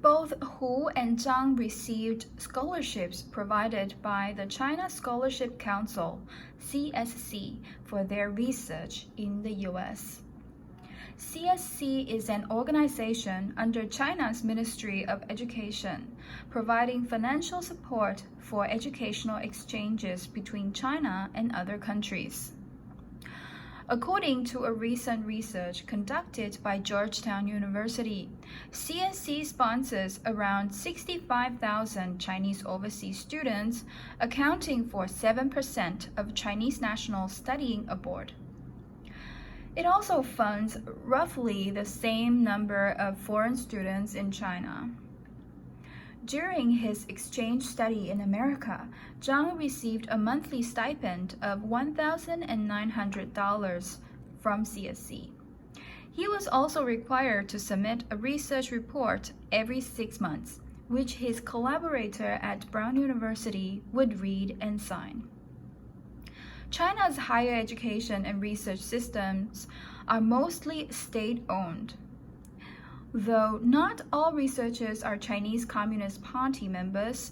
Both Hu and Zhang received scholarships provided by the China Scholarship Council, CSC, for their research in the US. CSC is an organization under China's Ministry of Education, providing financial support for educational exchanges between China and other countries. According to a recent research conducted by Georgetown University, CSC sponsors around 65,000 Chinese overseas students, accounting for 7% of Chinese nationals studying abroad. It also funds roughly the same number of foreign students in China. During his exchange study in America, Zhang received a monthly stipend of $1,900 from CSC. He was also required to submit a research report every 6 months, which his collaborator at Brown University would read and sign. China's higher education and research systems are mostly state-owned. Though not all researchers are Chinese Communist Party members,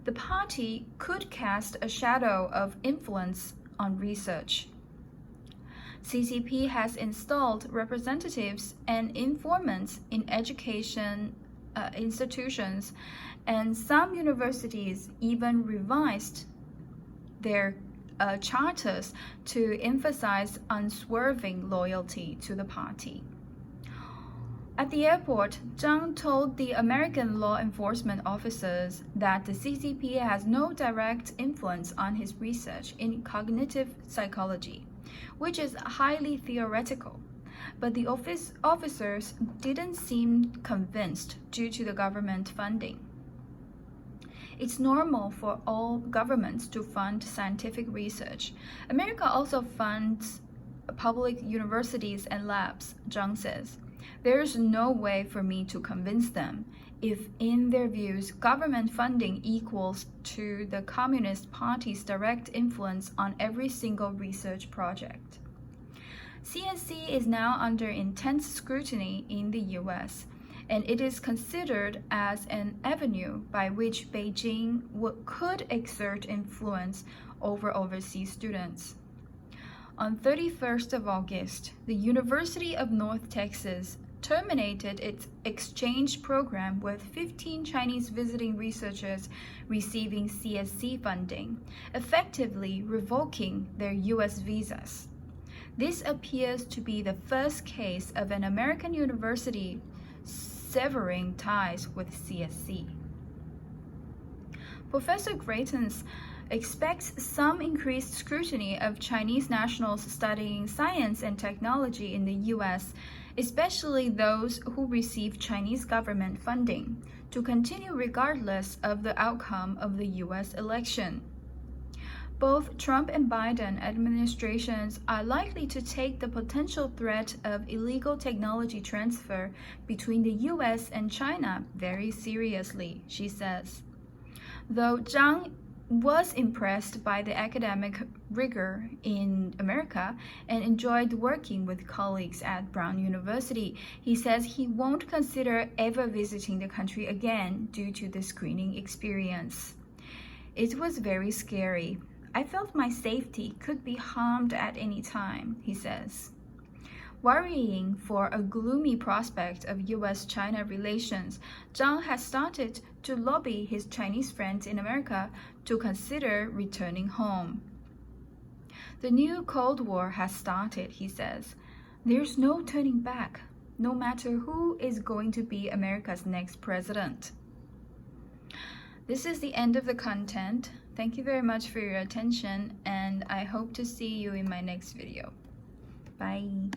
the party could cast a shadow of influence on research. CCP has installed representatives and informants in education institutions, and some universities even revised their charters to emphasize unswerving loyalty to the party. At the airport, Zhang told the American law enforcement officers that the CCP has no direct influence on his research in cognitive psychology, which is highly theoretical. But the officers didn't seem convinced due to the government funding. It's normal for all governments to fund scientific research. America also funds public universities and labs, Zhang says. There's no way for me to convince them if, in their views, government funding equals to the Communist Party's direct influence on every single research project. CSC is now under intense scrutiny in the US, and it is considered as an avenue by which Beijing could exert influence over overseas students. On 31st of August, the University of North Texas terminated its exchange program with 15 Chinese visiting researchers receiving CSC funding, effectively revoking their US visas. This appears to be the first case of an American university severing ties with CSC. Professor Greitens expects some increased scrutiny of Chinese nationals studying science and technology in the US, especially those who receive Chinese government funding, to continue regardless of the outcome of the US election. Both Trump and Biden administrations are likely to take the potential threat of illegal technology transfer between the US and China very seriously, she says. Though Zhang was impressed by the academic rigor in America and enjoyed working with colleagues at Brown University, he says he won't consider ever visiting the country again due to the screening experience. It was very scary. I felt my safety could be harmed at any time, he says. Worrying for a gloomy prospect of US-China relations, Zhang has started to lobby his Chinese friends in America to consider returning home. The new Cold War has started, he says. There's no turning back, no matter who is going to be America's next president. This is the end of the content. Thank you very much for your attention, and I hope to see you in my next video. Bye.